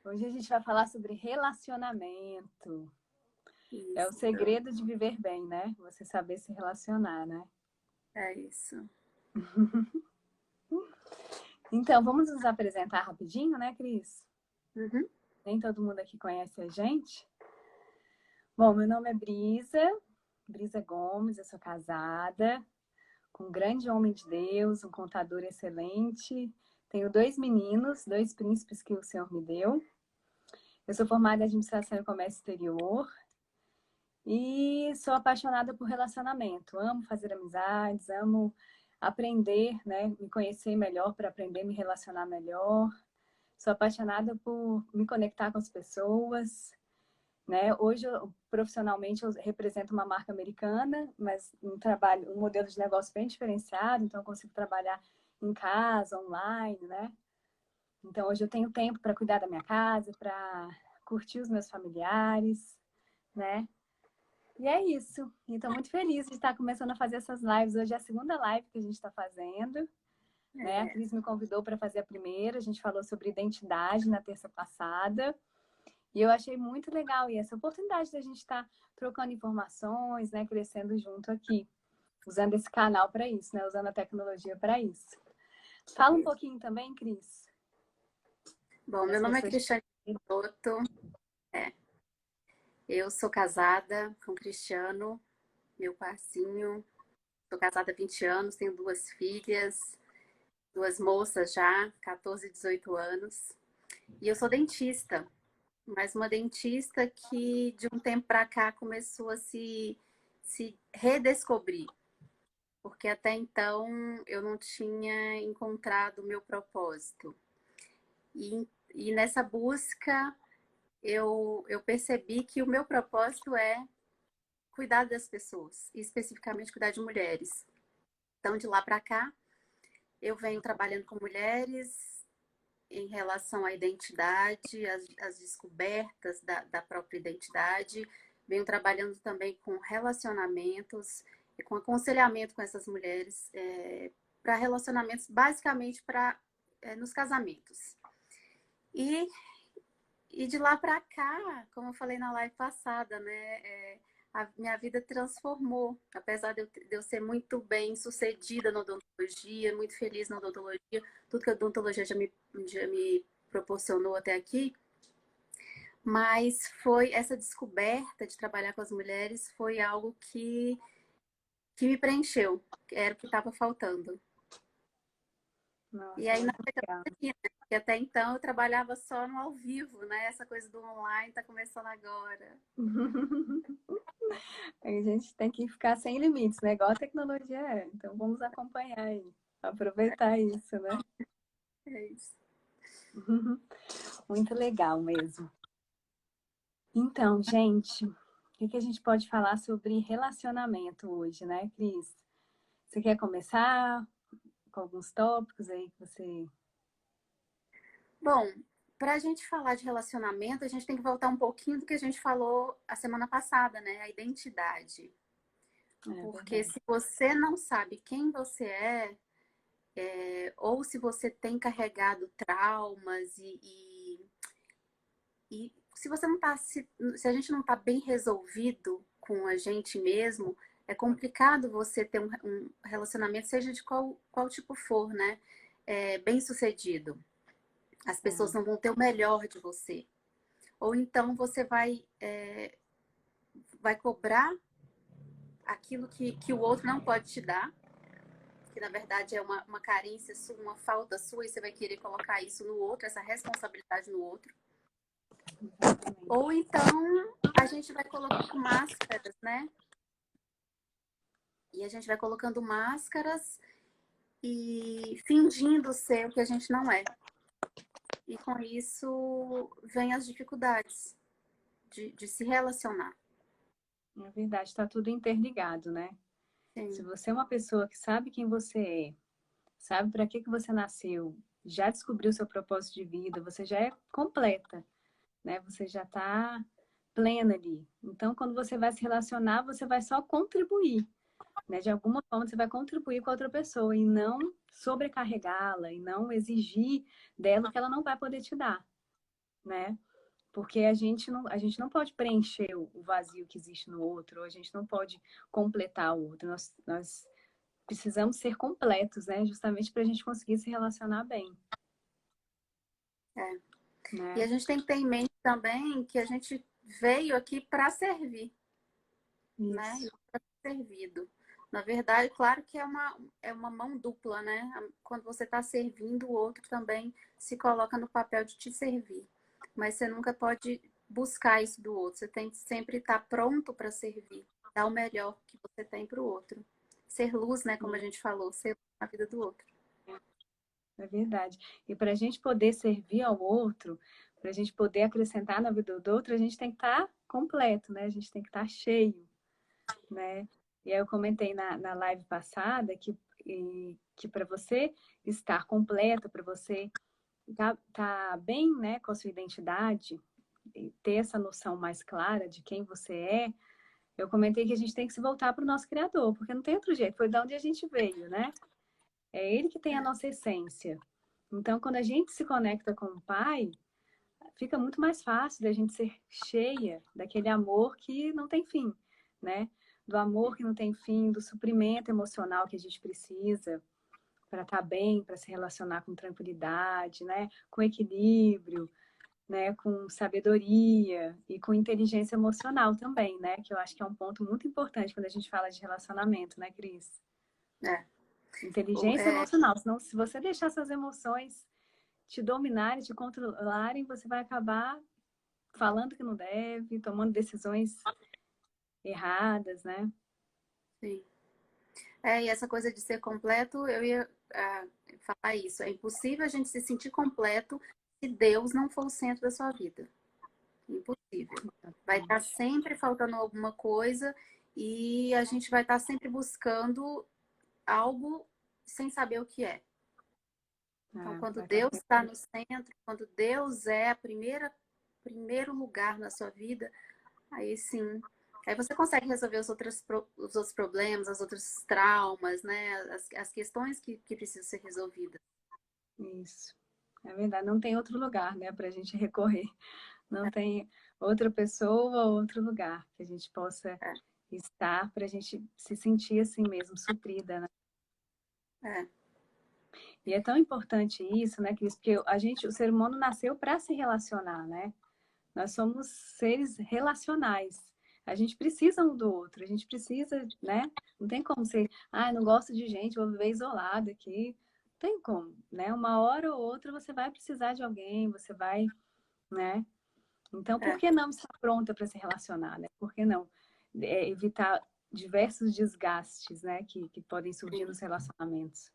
Hoje a gente vai falar sobre relacionamento. É o Isso, segredo de viver bem, né? Você saber se relacionar, né? é isso. Então, vamos nos apresentar rapidinho, né, Cris? Uhum. Nem todo mundo aqui conhece a gente. Bom, meu nome é Brisa Gomes, eu sou casada com um grande homem de Deus, um contador excelente. Tenho 2 meninos, 2 príncipes que o Senhor me deu. Eu sou formada em Administração e Comércio Exterior e sou apaixonada por relacionamento. Amo fazer amizades, amo aprender, né? Me conhecer melhor para aprender a me relacionar melhor. Sou apaixonada por me conectar com as pessoas, né? Hoje, profissionalmente, eu represento uma marca americana, mas um modelo de negócio bem diferenciado, então eu consigo trabalhar em casa, online, né? Então, hoje eu tenho tempo para cuidar da minha casa, para curtir os meus familiares, né? E é isso. E estou muito feliz de estar começando a fazer essas lives. Hoje é a segunda live que a gente está fazendo, né? A É, Cris me convidou para fazer a primeira. A gente falou sobre identidade na terça passada. E eu achei muito legal. E essa oportunidade da gente estar trocando informações, né? Crescendo junto aqui. Usando esse canal para isso, né? Usando a tecnologia para isso. Fala um isso. pouquinho também, Cris, Bom, para as meu nome é pessoas. Cristiane Soto. É, eu sou casada com o Cristiano, meu parcinho. Sou casada há 20 anos, tenho 2 filhas, 2 moças já, 14 e 18 anos. E eu sou dentista, mas uma dentista que de um tempo para cá começou a se redescobrir. Porque até então eu não tinha encontrado o meu propósito. E nessa busca eu percebi que o meu propósito é cuidar das pessoas, e especificamente cuidar de mulheres. Então, de lá para cá, eu venho trabalhando com mulheres em relação à identidade, às descobertas da própria identidade. Venho trabalhando também com relacionamentos e com aconselhamento com essas mulheres para relacionamentos, basicamente nos casamentos. E, e de lá para cá, como eu falei na live passada, né, a minha vida transformou. Apesar de eu ser muito bem sucedida na odontologia, muito feliz na odontologia, tudo que a odontologia já me proporcionou até aqui, mas foi essa descoberta de trabalhar com as mulheres foi algo que me preencheu, que era o que estava faltando. E Nossa, aí, na muito legal. verdade, porque até então eu trabalhava só no ao vivo, né? Essa coisa do online está começando agora. A gente tem que ficar sem limites, né? Igual a tecnologia é. Então vamos acompanhar aí, aproveitar isso, né? É isso. Muito legal mesmo. Então, gente, o que a gente pode falar sobre relacionamento hoje, né, Cris? Você quer começar com alguns tópicos aí que você. Bom, para a gente falar de relacionamento, a gente tem que voltar um pouquinho do que a gente falou a semana passada, né? A identidade. É Porque verdade. se você não sabe quem você ou se você tem carregado traumas e se você não tá, se a gente não está bem resolvido com a gente mesmo, é complicado você ter um relacionamento, seja de qual tipo for, né? Bem sucedido. As pessoas É, não vão ter o melhor de você. Ou então você vai cobrar aquilo que o outro não pode te dar, que na verdade é uma carência sua, uma falta sua, e você vai querer colocar isso no outro, essa responsabilidade no outro. exatamente. Ou então a gente vai colocando máscaras, né? E a gente vai colocando máscaras e fingindo ser o que a gente não é. E com isso vem as dificuldades de se relacionar. É verdade, está tudo interligado, né? Se Sim. você é uma pessoa que sabe quem você é, sabe para que você nasceu, já descobriu seu propósito de vida, você já é completa, né? Você já está plena ali. Então, quando você vai se relacionar, você vai só contribuir, né? De alguma forma, você vai contribuir com a outra pessoa e não sobrecarregá-la e não exigir dela o que ela não vai poder te dar, né? Porque a gente não pode preencher o vazio que existe no outro, a gente não pode completar o outro. Nós precisamos ser completos, né? Justamente para a gente conseguir se relacionar bem, É. E né? a gente tem que ter em mente também que a gente veio aqui para servir, né? E Isso. não para ser servido. Na verdade, claro que é uma mão dupla, né? Quando você está servindo, o outro também se coloca no papel de te servir. Mas você nunca pode buscar isso do outro. Você tem que sempre estar pronto para servir, dar o melhor que você tem para o outro. Ser luz, né? Como a gente falou, ser luz na vida do outro. É verdade. E para a gente poder servir ao outro, para a gente poder acrescentar na vida do outro, a gente tem que estar completo, né? A gente tem que estar cheio, né? E aí eu comentei na live passada que para você estar completo, para você tá bem, né, com a sua identidade, e ter essa noção mais clara de quem você é, eu comentei que a gente tem que se voltar para o nosso Criador, porque não tem outro jeito, foi de onde a gente veio, né? É Ele que tem a nossa essência. Então, quando a gente se conecta com o Pai, fica muito mais fácil da gente ser cheia daquele amor que não tem fim, né? Do amor que não tem fim, do suprimento emocional que a gente precisa para estar bem, para se relacionar com tranquilidade, né? Com equilíbrio, né? Com sabedoria e com inteligência emocional também, né? Que eu acho que é um ponto muito importante quando a gente fala de relacionamento, né, Cris? É. Inteligência É, emocional. Senão, se você deixar suas emoções te dominarem, te controlarem, você vai acabar falando que não deve, tomando decisões erradas, né? sim. E essa coisa de ser completo, eu ia falar isso. É impossível a gente se sentir completo se Deus não for o centro da sua vida. Impossível. Vai estar Exatamente. sempre faltando alguma coisa e a gente vai estar sempre buscando algo sem saber o que é. Então, É, quando vai estar Deus está sempre. no centro, quando Deus é primeiro lugar na sua vida, aí sim. Aí você consegue resolver os outros problemas, os outros traumas, né? As questões que precisam ser resolvidas. Isso. É verdade. Não tem outro lugar, né, para a gente recorrer. Não tem outra pessoa ou outro lugar que a gente possa É, estar para a gente se sentir assim mesmo, suprida, né? é, E é tão importante isso, né, Cris? Porque o ser humano nasceu para se relacionar, né? Nós somos seres relacionais. A gente precisa um do outro, a gente precisa, né? Não tem como ser, não gosto de gente, vou viver isolado aqui. Não tem como, né? Uma hora ou outra você vai precisar de alguém, você vai, né? Então, por é. que não estar pronta para se relacionar, né? Por que não evitar diversos desgastes, né? Que podem surgir Sim. nos relacionamentos.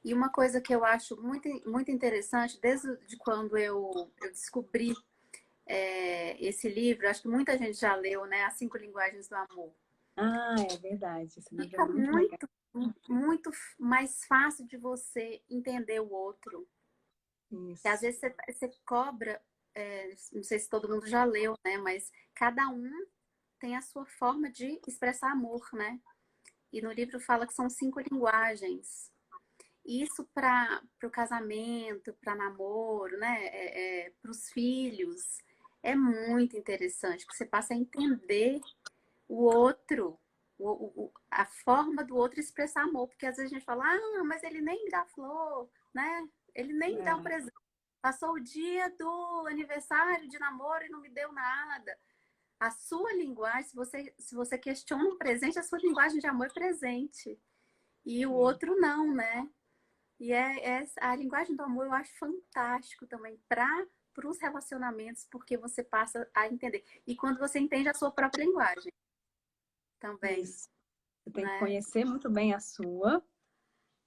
E uma coisa que eu acho muito interessante, desde de quando eu descobri esse livro, acho que muita gente já leu, né? As Cinco Linguagens do Amor. Ah, é verdade. Esse livro é Fica muito legal. muito mais fácil de você entender o outro. E às Isso. vezes você cobra, não sei se todo mundo já leu, né? Mas cada um tem a sua forma de expressar amor, né? E no livro fala que são cinco linguagens. Isso para o casamento, para namoro, né? Para os filhos. É muito interessante, que você passa a entender o outro, a forma do outro expressar amor. Porque às vezes a gente fala, mas ele nem me dá flor, né? Ele nem me dá um É, presente. Passou o dia do aniversário de namoro e não me deu nada. A sua linguagem, se você questiona um presente, a sua linguagem de amor é presente. E o sim. outro não, né? E a linguagem do amor eu acho fantástico também para os relacionamentos, porque você passa a entender. E quando você entende a sua própria linguagem também, Isso. Você tem que né? conhecer muito bem a sua,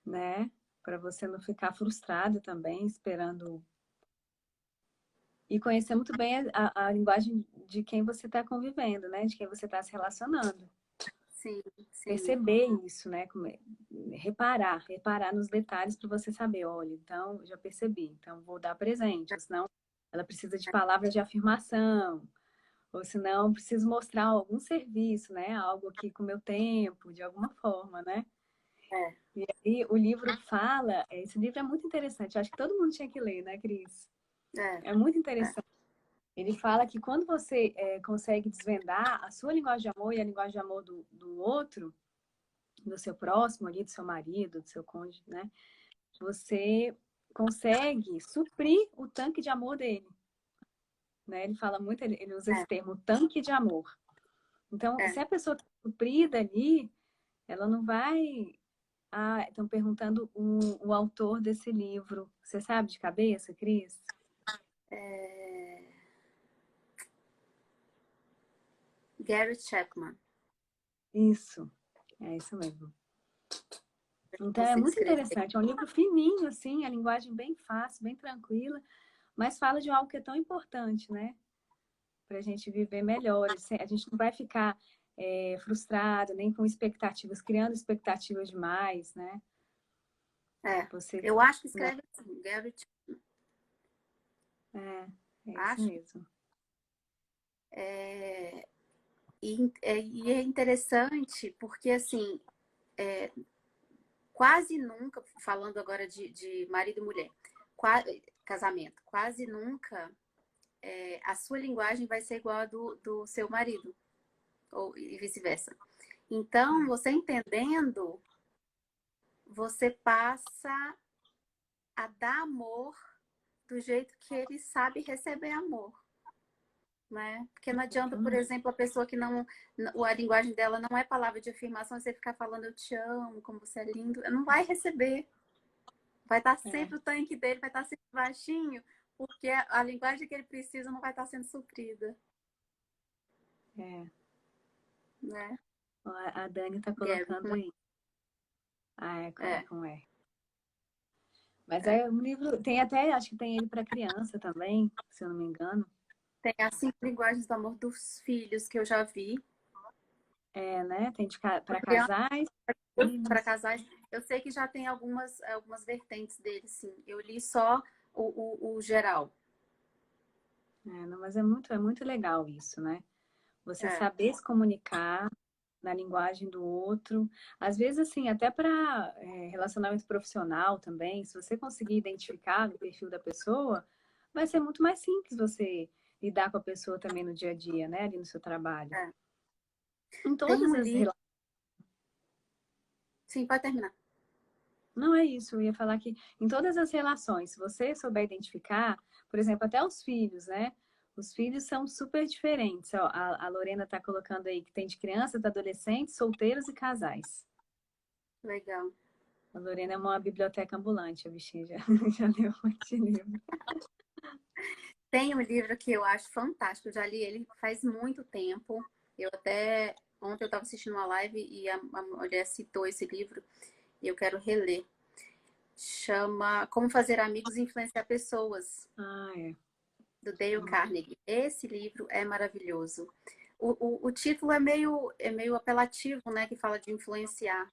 né? Para você não ficar frustrado também, esperando. E conhecer muito bem a linguagem de quem você está convivendo, né? De quem você está se relacionando. Sim, sim, Perceber isso, né? Reparar nos detalhes para você saber, olha, então já percebi, então vou dar presente, ou senão ela precisa de palavras de afirmação, ou senão preciso mostrar algum serviço, né? Algo aqui com o meu tempo, de alguma forma, né? é, E aí o livro fala, esse livro é muito interessante, eu acho que todo mundo tinha que ler, né, Cris? É, É muito é, interessante. Ele fala que quando você consegue desvendar a sua linguagem de amor e a linguagem de amor do outro, do seu próximo ali, do seu marido, do seu cônjuge, né? Você consegue suprir o tanque de amor dele, né? Ele fala muito, ele usa esse é, termo, tanque de amor. Então, se é. a pessoa está suprida ali, ela não vai... Ah, estão perguntando o autor desse livro. Você sabe de cabeça, Cris? É... Gary Chapman, É isso mesmo. Então, é você muito escrever. interessante. É um livro fininho, assim, a linguagem bem fácil, bem tranquila, mas fala de algo que é tão importante, né? Para a gente viver melhor. A gente não vai ficar frustrado, nem com expectativas, criando expectativas demais, né? É, Você, eu acho que né? escreve assim, Gary Chapman. É isso Acho. mesmo. É, e é interessante porque, assim, quase nunca, falando agora de marido e mulher, casamento, quase nunca a sua linguagem vai ser igual a do seu marido, ou e vice-versa. Então, É, você entendendo, você passa a dar amor do jeito que ele sabe receber amor. Né? Porque não adianta, por exatamente. exemplo, a pessoa que não, a linguagem dela não é palavra de afirmação, você ficar falando eu te amo, como você é lindo, não vai receber. Vai estar É, sempre o tanque dele, vai estar sempre baixinho, porque a linguagem que ele precisa não vai estar sendo suprida, é. né? Ó, a Dani está Gary, colocando aí. Ah, é é, com R. Mas é. é um livro, tem até, acho que tem ele para criança também, se eu não me engano. Tem as 5 linguagens do amor dos filhos que eu já vi. É, né? Tem para Criança, casais, para filhos. casais. Eu sei que já tem algumas vertentes dele, sim. Eu li só o geral. É, não, mas é muito legal isso, né? Você É, saber se comunicar na linguagem do outro. Às vezes, assim, até para relacionamento profissional também, se você conseguir identificar no perfil da pessoa, vai ser muito mais simples você lidar com a pessoa também no dia a dia, né? Ali no seu trabalho. é. Em Tem todas um as livro. relações. Sim, pode terminar. Não é isso, eu ia falar que em todas as relações, se você souber identificar, por exemplo, até os filhos, né? Os filhos são super diferentes. Ó, a Lorena está colocando aí que tem de crianças, de adolescentes, solteiros e casais. Legal. A Lorena é uma biblioteca ambulante, a bichinha já, já leu um monte de livro. Tem um livro que eu acho fantástico. Eu já li ele faz muito tempo. Eu até ontem eu estava assistindo uma live e a mulher citou esse livro e eu quero reler. Chama Como Fazer Amigos e Influenciar Pessoas, Ah, é. do Dale Carnegie. Esse livro é maravilhoso. O título é meio apelativo, né? Que fala de influenciar.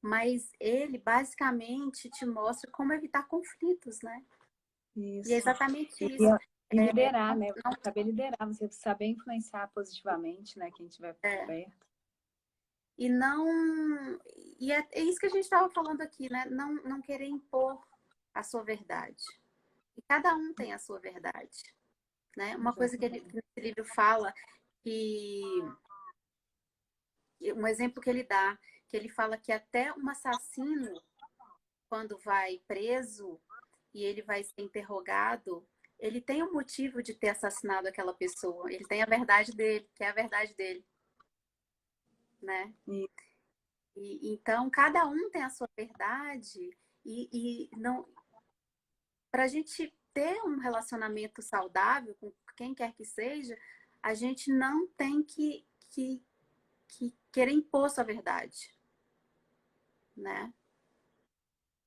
Mas ele basicamente te mostra como evitar conflitos, né? E é Isso. exatamente E, isso. e É, liderar, não, né? Você saber liderar, você saber influenciar positivamente, né? Quem estiver por é, perto. e não. E é isso que a gente estava falando aqui, né? Não querer impor a sua verdade. E cada um tem a sua verdade, né? Uma coisa que Exatamente. esse livro fala, que um exemplo que ele dá, que ele fala que até um assassino, quando vai preso e ele vai ser interrogado, ele tem um motivo de ter assassinado aquela pessoa. Ele tem a verdade dele, que é a verdade dele, né? E, Então, cada um tem a sua verdade e não para a gente ter um relacionamento saudável com quem quer que seja, a gente não tem que querer impor sua verdade, né?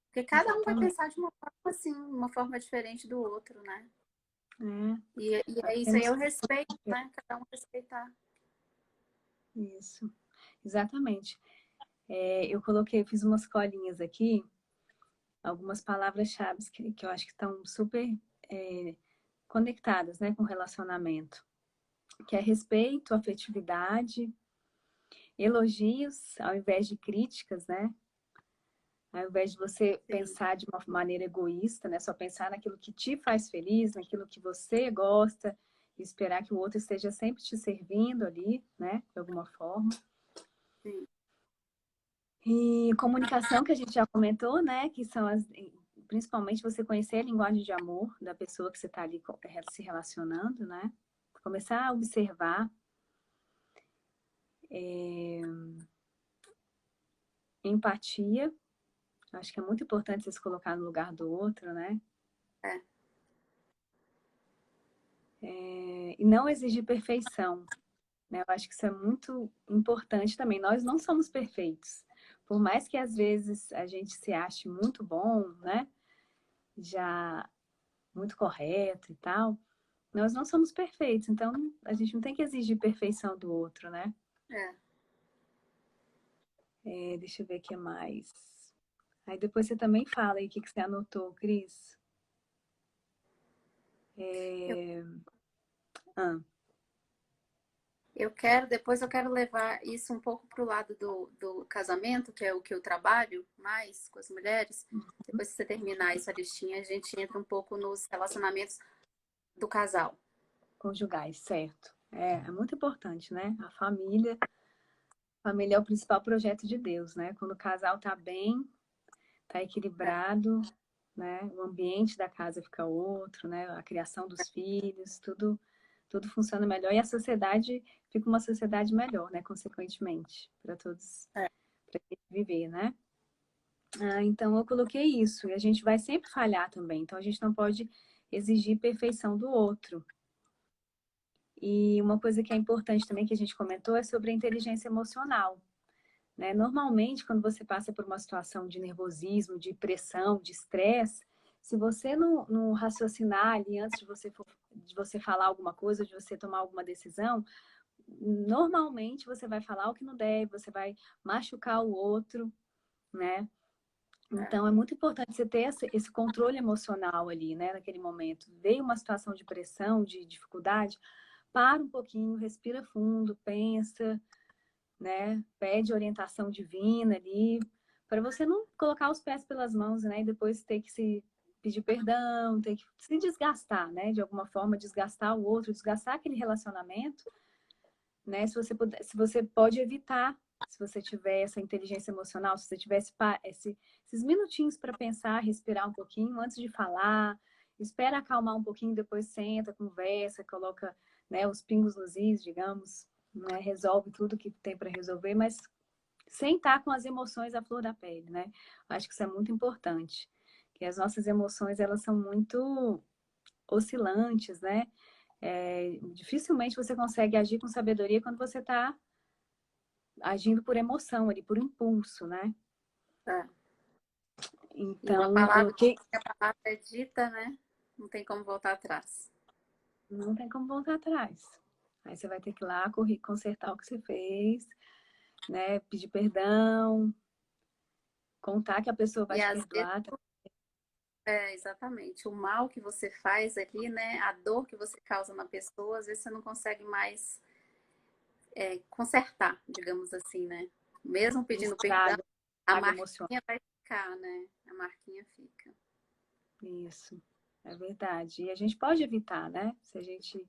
Porque cada um vai exatamente. pensar de uma forma assim, uma forma diferente do outro, né? É. E é isso aí, Temos eu respeito, né? Cada um respeitar. isso. Exatamente. É, eu coloquei, fiz umas colinhas aqui, algumas palavras-chave que eu acho que estão super conectadas, né, com relacionamento, que é respeito, afetividade, elogios ao invés de críticas, né? Ao invés de você Sim. pensar de uma maneira egoísta, né? Só pensar naquilo que te faz feliz, naquilo que você gosta, e esperar que o outro esteja sempre te servindo ali, né? De alguma forma. Sim. E comunicação, que a gente já comentou, né? Que são principalmente você conhecer a linguagem de amor da pessoa que você está ali se relacionando, né? Começar a observar. Empatia. Acho que é muito importante você se colocar no lugar do outro, né? É. E não exigir perfeição, né? Eu acho que isso é muito importante também. Nós não somos perfeitos. Por mais que às vezes a gente se ache muito bom, né? Já muito correto e tal, nós não somos perfeitos. Então, a gente não tem que exigir perfeição do outro, né? É. Deixa eu ver o que mais. Aí depois você também fala aí o que você anotou, Cris. Eu, Ah, depois eu quero levar isso um pouco para o lado do casamento, que é o que eu trabalho mais com as mulheres. Depois que você terminar essa listinha, a gente entra um pouco nos relacionamentos do casal. conjugais, certo. É muito importante, né? A família é o principal projeto de Deus, né? Quando o casal tá bem, tá É, equilibrado, né? O ambiente da casa fica outro, né? A criação dos filhos, tudo funciona melhor e a sociedade fica uma sociedade melhor, né? Consequentemente, para todos, é, para viver, né? Então eu coloquei isso. E a gente vai sempre falhar também. Então a gente não pode exigir perfeição do outro. E uma coisa que é importante também que a gente comentou é sobre a inteligência emocional, né? Normalmente, quando você passa por uma situação de nervosismo, de pressão, de estresse, se você não raciocinar ali antes de você falar alguma coisa, de você tomar alguma decisão, normalmente você vai falar o que não deve, você vai machucar o outro, né? é, Então, é muito importante você ter esse controle emocional ali, né, naquele momento. Veio uma situação de pressão, de dificuldade, para um pouquinho, respira fundo, pensa, né? Pede orientação divina ali, para você não colocar os pés pelas mãos, né? E depois ter que se pedir perdão, ter que se desgastar, né? De alguma forma, desgastar o outro, desgastar aquele relacionamento, né? Se você pode evitar, se você tiver essa inteligência emocional, se você tivesse esses minutinhos para pensar, respirar um pouquinho antes de falar, espera acalmar um pouquinho, depois senta, conversa, coloca, né, os pingos nos is, digamos, né? Resolve tudo que tem para resolver, mas sem estar com as emoções à flor da pele, né? Acho que isso é muito importante, que as nossas emoções elas são muito oscilantes, né? Dificilmente você consegue agir com sabedoria quando você está agindo por emoção ali, por impulso, né? é. E uma Então, eu palavra, coloquei. que a palavra é dita, né? Não tem como voltar atrás. Não tem como voltar atrás. Aí você vai ter que ir lá consertar o que você fez, né? Pedir perdão, contar que a pessoa vai E te às vezes, perdoar. exatamente, o mal que você faz ali, né? A dor que você causa na pessoa, às vezes você não consegue mais consertar, digamos assim, né? Mesmo O pedindo perdão, estrago, a estrago emocional. marquinha vai ficar, né? A marquinha fica. Isso, é verdade. E a gente pode evitar, né? Se a gente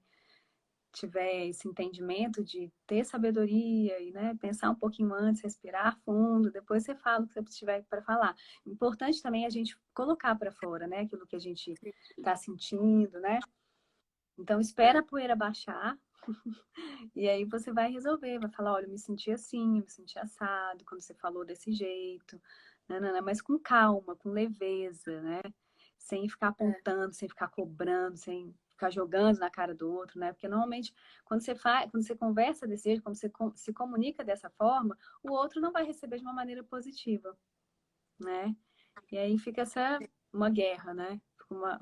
tiver esse entendimento de ter sabedoria e, né, pensar um pouquinho antes, respirar fundo, depois você fala o que você tiver para falar. Importante também a gente colocar para fora, né, aquilo que a gente está sentindo, né? Então espera É, a poeira baixar e aí você vai resolver, vai falar, olha, eu me senti assim, eu me senti assado quando você falou desse jeito, nanana, mas com calma, com leveza, né? Sem ficar é, apontando, sem ficar cobrando, sem ficar jogando na cara do outro, né? Porque normalmente quando você conversa desse jeito, quando você se comunica dessa forma, o outro não vai receber de uma maneira positiva, né? E aí fica uma guerra, né?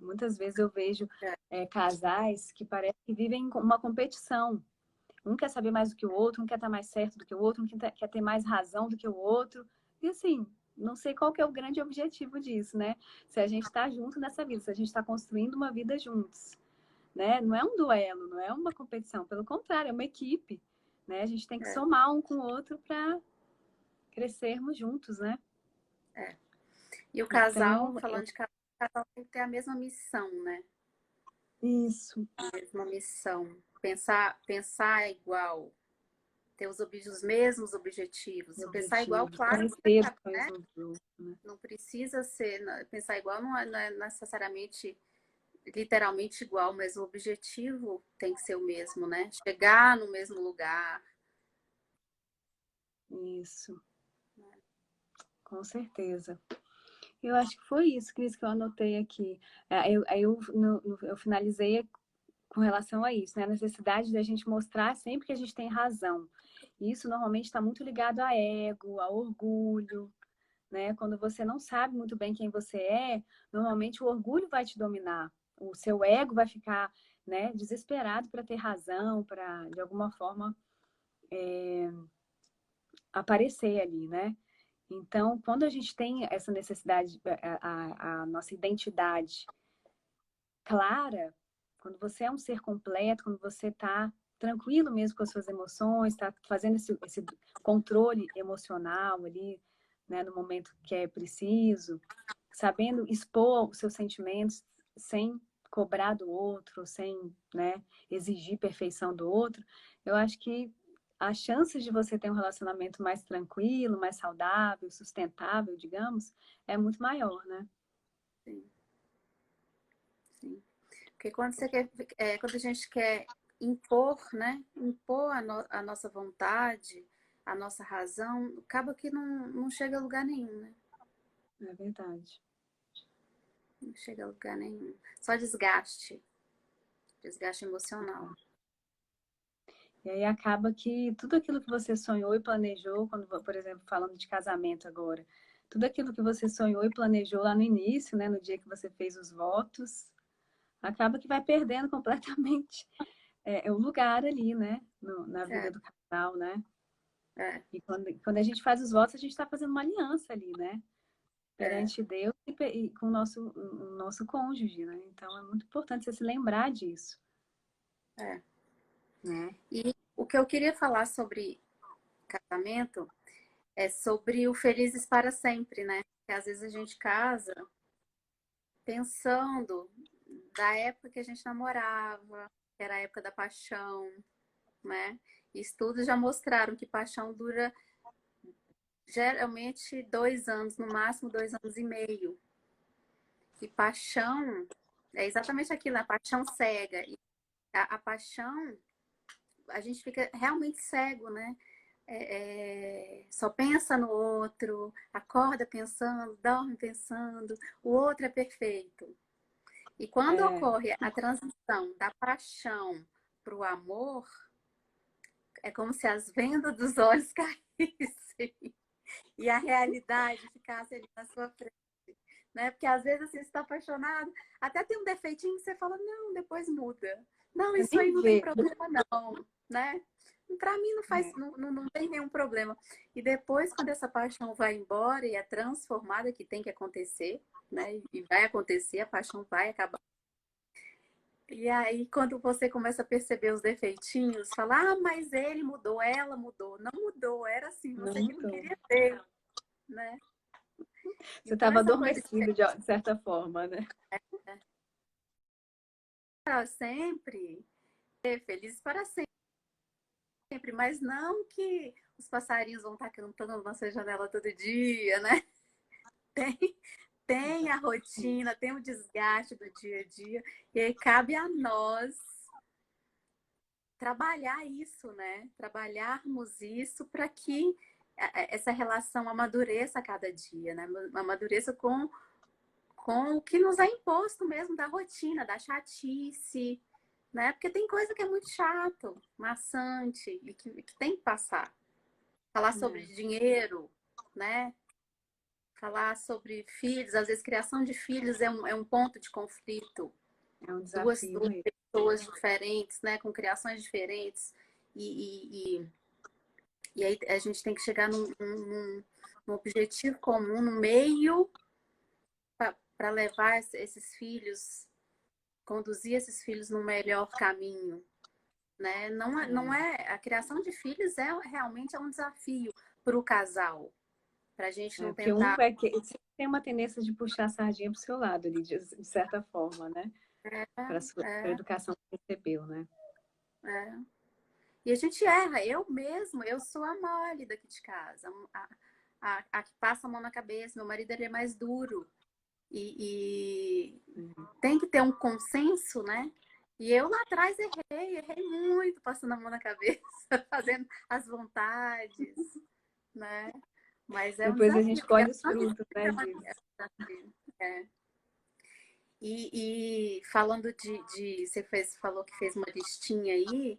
Muitas vezes eu vejo é, casais que parece que vivem uma competição. Um quer saber mais do que o outro, um quer estar mais certo do que o outro, um quer ter mais razão do que o outro. E assim, não sei qual que é o grande objetivo disso, né? Se a gente está junto nessa vida, se a gente está construindo uma vida juntos, né? Não é um duelo, não é uma competição, pelo contrário, é uma equipe, né? A gente tem que é, somar um com o outro para crescermos juntos, né? é. E o casal, Então, falando de casal, o casal tem que ter a mesma missão, né? isso, A mesma missão. Pensar igual, ter os mesmos objetivos. Pensar igual, objetivos, claro, conhecer os né? sonhos um do outro, né? Não precisa ser, pensar igual não é necessariamente literalmente igual, mas o objetivo tem que ser o mesmo, né? Chegar no mesmo lugar. Isso, com certeza. Eu acho que foi isso, Cris, que eu anotei aqui. Eu finalizei com relação a isso, né? A necessidade da gente mostrar sempre que a gente tem razão. E isso normalmente está muito ligado a ego, a orgulho, né? Quando você não sabe muito bem quem você é, normalmente o orgulho vai te dominar. O seu ego vai ficar, né, desesperado para ter razão, para, de alguma forma, aparecer ali, né? Então, quando a gente tem essa necessidade, a nossa identidade clara, quando você é um ser completo, quando você está tranquilo mesmo com as suas emoções, está fazendo esse controle emocional ali, né, no momento que é preciso, sabendo expor os seus sentimentos sem cobrar do outro, sem, né, exigir perfeição do outro, eu acho que as chances de você ter um relacionamento mais tranquilo, mais saudável, sustentável, digamos, é muito maior, né? Sim, sim. Porque quando quando a gente quer impor, né? Impor a nossa vontade, a nossa razão, acaba que não chega a lugar nenhum, né? É verdade. Não chega a lugar nenhum. Só desgaste, desgaste emocional. E aí acaba que tudo aquilo que você sonhou e planejou, quando, por exemplo, falando de casamento agora, tudo aquilo que você sonhou e planejou lá no início, né, no dia que você fez os votos, acaba que vai perdendo completamente o lugar ali, né, na vida É, do casal, né? é, E quando a gente faz os votos, a gente está fazendo uma aliança ali, né? é, Perante Deus e com o nosso cônjuge, né? Então é muito importante você se lembrar disso, é. né? E o que eu queria falar sobre casamento é sobre o felizes para sempre, né? Porque às vezes a gente casa pensando da época que a gente namorava, que era a época da paixão, né? E estudos já mostraram que paixão dura geralmente 2 anos, no máximo 2 anos e meio. E paixão é exatamente aquilo, a paixão cega. E a paixão, a gente fica realmente cego, né? Só pensa no outro, acorda pensando, dorme pensando, o outro é perfeito. E quando É, ocorre a transição da paixão para o amor, é como se as vendas dos olhos caíssem e a realidade ficasse ali na sua frente, né? Porque às vezes assim, você está apaixonado, até tem um defeitinho que você fala, não, depois muda. Não, você isso aí nem não tem vê, problema não, né? Para mim não faz, né? não tem nenhum problema. E depois, quando essa paixão vai embora e é transformada, que tem que acontecer, né? E vai acontecer, a paixão vai acabar. E aí, quando você começa a perceber os defeitinhos, fala, ah, mas ele mudou, ela mudou. Não mudou, era assim, Não você que não mudou. queria ver, né? Você Então, estava essa coisa adormecido de certa forma, né? para sempre, ser feliz para sempre, mas não que os passarinhos vão estar cantando na nossa janela todo dia, né? Tem, tem a rotina, tem o desgaste do dia a dia, e aí cabe a nós trabalhar isso, né? Trabalharmos isso para que essa relação amadureça a cada dia, né? Amadureça com o que nos é imposto mesmo da rotina, da chatice, né? Porque tem coisa que é muito chato, maçante e que tem que passar. Falar sobre É, dinheiro, né? Falar sobre filhos, às vezes criação de filhos é um ponto de conflito. é um Duas desafio mesmo. pessoas diferentes, né? Com criações diferentes. E aí a gente tem que chegar num objetivo comum, no meio, para levar esses filhos, conduzir esses filhos no melhor caminho, né? Não É. é, a criação de filhos realmente é um desafio para o casal, para a gente não Porque um tentar. vai que tem uma tendência de puxar a sardinha pro seu lado ali, de certa forma, né? Para a sua educação que recebeu, né? É. E a gente erra. Eu mesmo, eu sou a mole daqui de casa. A que passa a mão na cabeça. Meu marido, ele é mais duro. E tem que ter um consenso, né? E eu lá atrás errei muito, passando a mão na cabeça, fazendo as vontades, né? Mas é um Depois a desafio. gente colhe os frutos, né, disso. É. E falando você falou que fez uma listinha aí,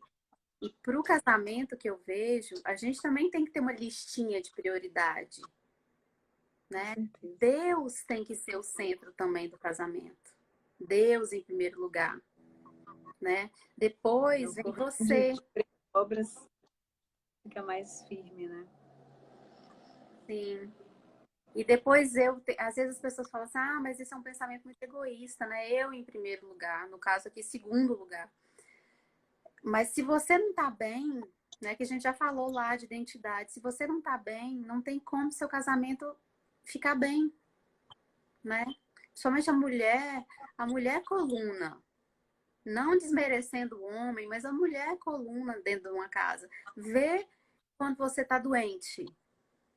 e para o casamento que eu vejo, a gente também tem que ter uma listinha de prioridade, né? Deus tem que ser o centro também do casamento. Deus em primeiro lugar, né? Depois vem você. De obras fica mais firme, né? Sim. E depois às vezes as pessoas falam assim, ah, mas isso é um pensamento muito egoísta, né? Eu em primeiro lugar, no caso aqui, segundo lugar. Mas se você não tá bem, né? Que a gente já falou lá de identidade, se você não tá bem, não tem como seu casamento ficar bem, né? Somente a mulher é coluna. Não desmerecendo o homem, mas a mulher é coluna dentro de uma casa. Vê quando você tá doente.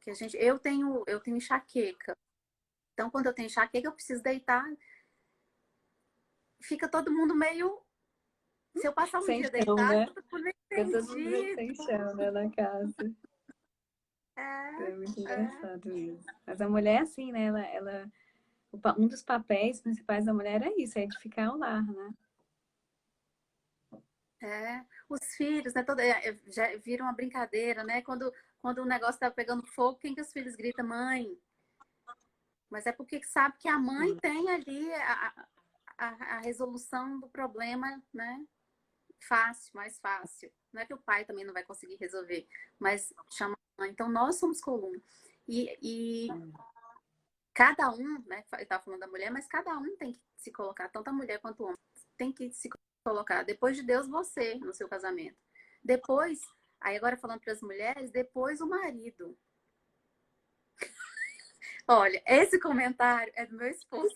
Que eu tenho enxaqueca. Então, quando eu tenho enxaqueca, eu preciso deitar. Fica todo mundo meio. Se eu passar um Sem dia chão, né? deitado, todo mundo meio Fica todo mundo entendido. sem chão, né, na casa. É, É muito engraçado isso. Mas a mulher é assim, né? Um dos papéis principais da mulher é isso, é edificar o lar, né? Os filhos, né? Já viram uma brincadeira, né? Quando o negócio tá pegando fogo, quem que os filhos gritam? Mãe. Mas é porque sabe que a mãe tem ali a resolução do problema, né? Fácil, mais fácil. Não é que o pai também não vai conseguir resolver, mas chama a mãe. Então, nós somos coluna. E cada um, né? Eu estava falando da mulher, mas cada um tem que se colocar, tanto a mulher quanto o homem, tem que se colocar. Depois de Deus, você, no seu casamento. Depois, aí agora falando para as mulheres, depois o marido. Olha, esse comentário é do meu esposo.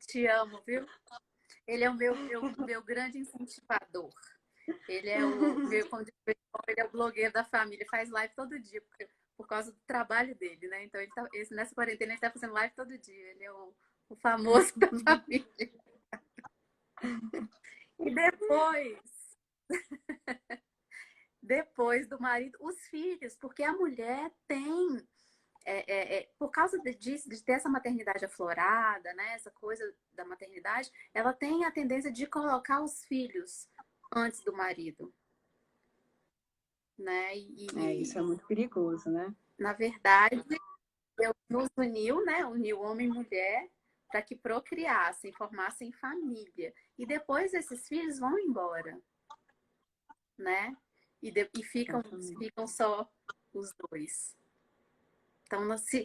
Te amo, viu? Ele é o meu grande incentivador. Ele é ele é o blogueiro da família, faz live todo dia, por causa do trabalho dele, né? Então, nessa quarentena, ele está fazendo live todo dia. Ele é o famoso da família. E depois do marido, os filhos, porque a mulher tem, por causa disso, de ter essa maternidade aflorada, né? Essa coisa da maternidade, ela tem a tendência de colocar os filhos antes do marido. Né? Isso é muito perigoso, né? Na verdade, Deus nos uniu, né? Uniu homem e mulher para que procriassem, formassem família. E depois esses filhos vão embora, né? E ficam só os dois. Então,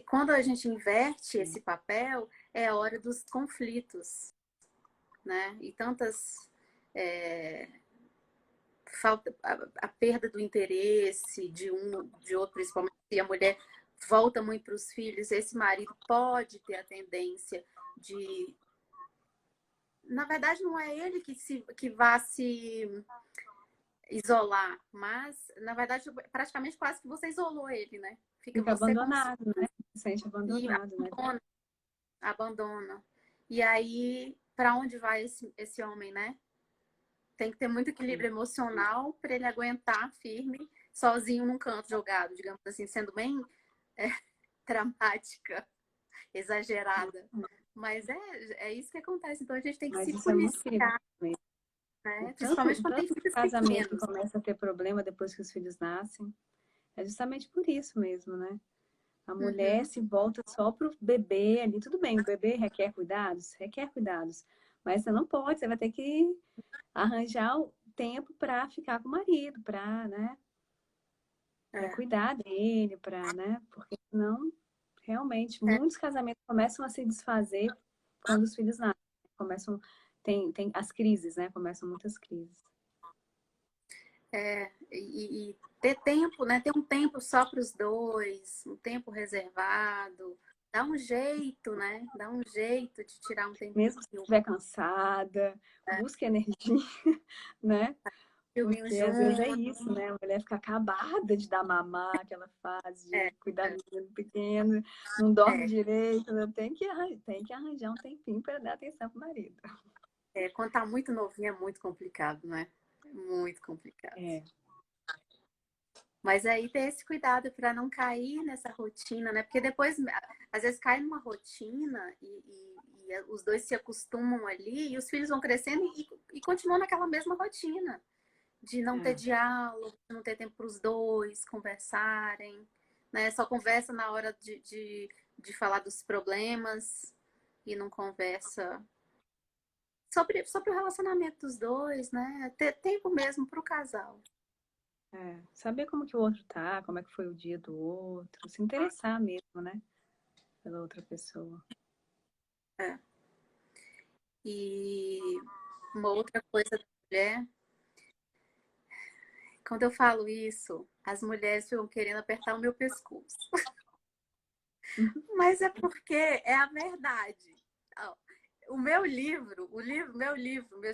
quando a gente inverte esse papel, é a hora dos conflitos, né? E tantas falta a perda do interesse de outro, principalmente se a mulher volta muito para os filhos, esse marido pode ter a tendência de, na verdade, não é ele que vá se isolar, mas na verdade praticamente quase que você isolou ele, né? Fica Você abandonado, né? Se sente e abandonado, né? abandona. E aí, para onde vai esse homem, né? Tem que ter muito equilíbrio emocional para ele aguentar firme, sozinho num canto jogado, digamos assim, sendo bem dramática, exagerada. Mas é isso que acontece. Então a gente tem que Mas se isso é muito perigoso policiar, mesmo. né? Tanto, Principalmente quando tem tanto filhos casamento pequenos. começa a ter problema depois que os filhos nascem. É justamente por isso mesmo, né? A mulher se volta só pro bebê ali. Tudo bem, o bebê requer cuidados. Mas você não pode, você vai ter que arranjar o tempo para ficar com o marido, para, né? Para cuidar dele, para, né? Porque senão, realmente, muitos casamentos começam a se desfazer quando os filhos nascem. Começam, tem as crises, né? Começam muitas crises. ter tempo, né? Ter um tempo só para os dois, um tempo reservado. Dá um jeito, né? Dá um jeito de tirar um Mesmo se tempinho. estiver cansada, busque energia, né? Filminho Porque às vezes é junto. isso, né? A mulher fica acabada de dar mamar, aquela fase É, de cuidar do menino pequeno, não dorme é, direito, né? Tem que arranjar um tempinho para dar atenção pro marido. quando tá muito novinho é muito complicado, né? Muito complicado. É, Mas aí ter esse cuidado para não cair nessa rotina, né? Porque depois, às vezes, cai numa rotina e os dois se acostumam ali e os filhos vão crescendo e continuam naquela mesma rotina de não ter é, diálogo, de não ter tempo para os dois conversarem, né? Só conversa na hora de falar dos problemas e não conversa sobre o relacionamento dos dois, né? Ter tempo mesmo para o casal. é. Saber como que o outro tá, como é que foi o dia do outro, se interessar mesmo, né? Pela outra pessoa. É. E uma outra coisa da mulher, quando eu falo isso, as mulheres ficam querendo apertar o meu pescoço. Mas é porque é a verdade. Ó, eu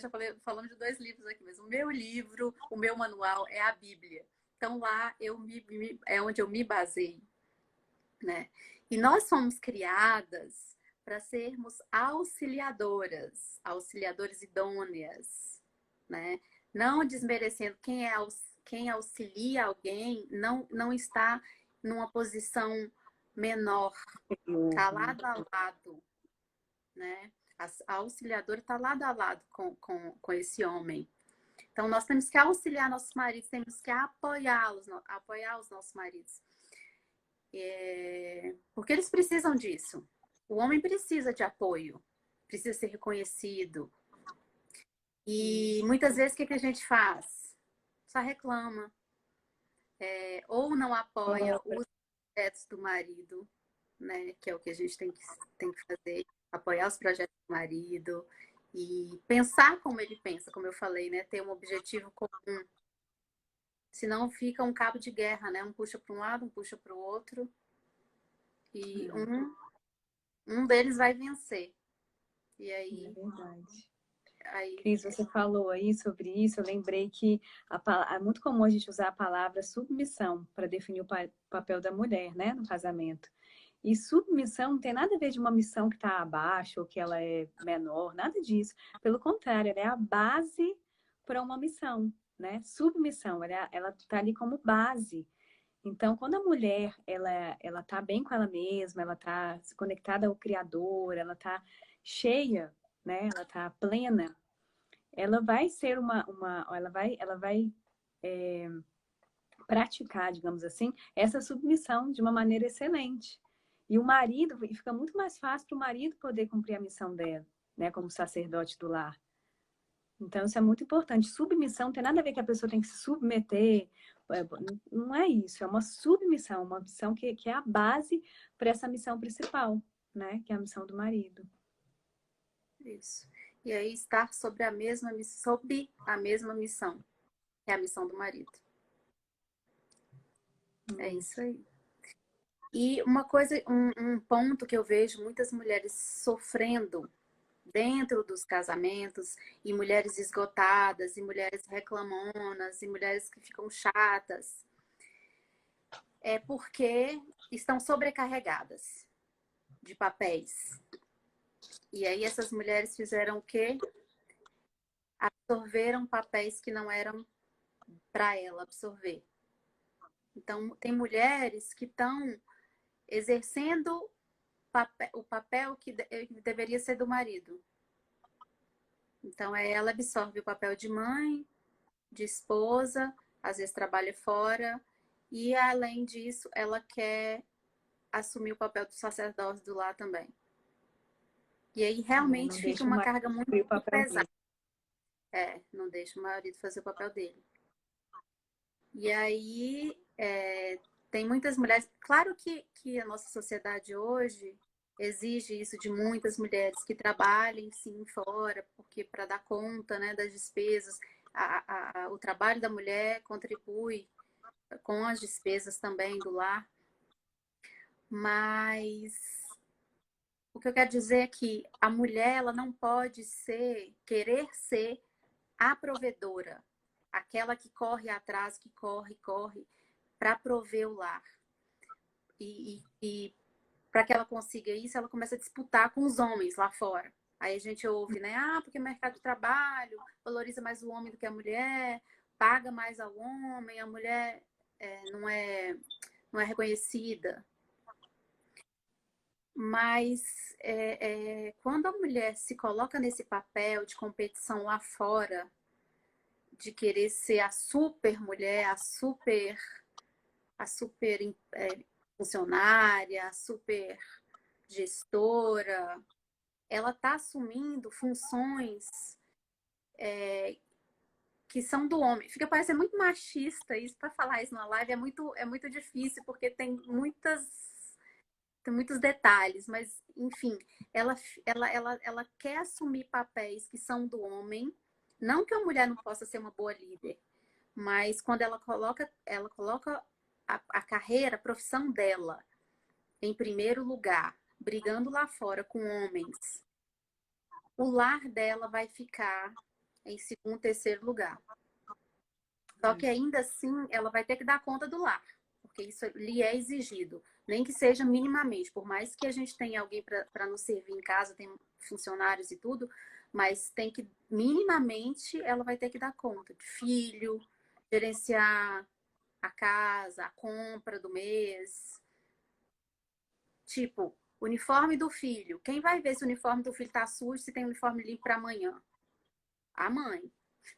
já falei, falando de 2 livros aqui, mas o meu livro, o meu manual é a Bíblia. Então lá é onde eu me baseio, né? E nós fomos criadas para sermos auxiliadoras, auxiliadoras idôneas, né? Não desmerecendo quem auxilia alguém, não está numa posição menor, está lado a lado, né? A auxiliadora está lado a lado com esse homem. Então, nós temos que auxiliar nossos maridos, temos que apoiá-los, apoiar os nossos maridos. Porque eles precisam disso. O homem precisa de apoio, precisa ser reconhecido. E muitas vezes o que a gente faz? Só reclama, ou não apoia os projetos do marido, né? Que é o que a gente tem que fazer, apoiar os projetos do marido e pensar como ele pensa, como eu falei, né? Ter um objetivo comum. Senão fica um cabo de guerra, né? Um puxa para um lado, um puxa para o outro. E um deles vai vencer. E É aí, verdade. aí Cris, você falou aí sobre isso, eu lembrei que é muito comum a gente usar a palavra submissão para definir o papel da mulher, né, no casamento. E submissão não tem nada a ver de uma missão que está abaixo ou que ela é menor, nada disso. Pelo contrário, ela é a base para uma missão, né? Submissão, ela está ali como base. Então, quando a mulher ela tá bem com ela mesma, ela está conectada ao Criador, ela está cheia, né? Ela está plena, ela vai ser ela vai praticar, digamos assim, essa submissão de uma maneira excelente. E o marido, e fica muito mais fácil para o marido poder cumprir a missão dela, né, como sacerdote do lar. Então, isso é muito importante. Submissão não tem nada a ver que a pessoa tem que se submeter. Não é isso, é uma submissão, uma missão que é a base para essa missão principal, né? Que é a missão do marido. isso. E aí estar sob a mesma missão, que é a missão do marido. É isso aí. E uma coisa, um ponto que eu vejo muitas mulheres sofrendo dentro dos casamentos, e mulheres esgotadas, e mulheres reclamonas, e mulheres que ficam chatas, é porque estão sobrecarregadas de papéis. E aí essas mulheres fizeram o quê? Absorveram papéis que não eram para ela absorver. Então, tem mulheres que estão exercendo o papel que deveria ser do marido. Então, ela absorve o papel de mãe, de esposa, às vezes trabalha fora, e além disso, ela quer assumir o papel do sacerdócio do lar também. E aí Não realmente fica deixa o uma marido carga muito cumprir o papel pesada. dele. Não deixa o marido fazer o papel dele. E aí tem muitas mulheres. Claro que a nossa sociedade hoje exige isso de muitas mulheres que trabalhem sim fora, porque para dar conta, né, das despesas, o trabalho da mulher contribui com as despesas também do lar. Mas o que eu quero dizer é que a mulher, ela não pode querer ser a provedora, aquela que corre atrás, que corre para prover o lar. E para que ela consiga isso, ela começa a disputar com os homens lá fora. Aí a gente ouve, né? Ah, porque o mercado de trabalho valoriza mais o homem do que a mulher, paga mais ao homem, a mulher não é reconhecida. Mas quando a mulher se coloca nesse papel de competição lá fora, de querer ser a super mulher, a super funcionária, a super gestora, ela está assumindo funções que são do homem. Fica parecendo muito machista isso, para falar isso na live é muito difícil, porque tem muitos detalhes, mas enfim, ela quer assumir papéis que são do homem. Não que a mulher não possa ser uma boa líder, mas quando ela coloca a carreira, a profissão dela em primeiro lugar, brigando lá fora com homens, o lar dela vai ficar em segundo, terceiro lugar. Só que ainda assim, ela vai ter que dar conta do lar, porque isso lhe é exigido, nem que seja minimamente. Por mais que a gente tenha alguém para nos servir em casa, tem funcionários e tudo, mas tem que, minimamente, ela vai ter que dar conta de filho, gerenciar a casa, a compra do mês. Tipo, uniforme do filho. Quem vai ver se o uniforme do filho tá sujo, se tem uniforme limpo para amanhã? A mãe.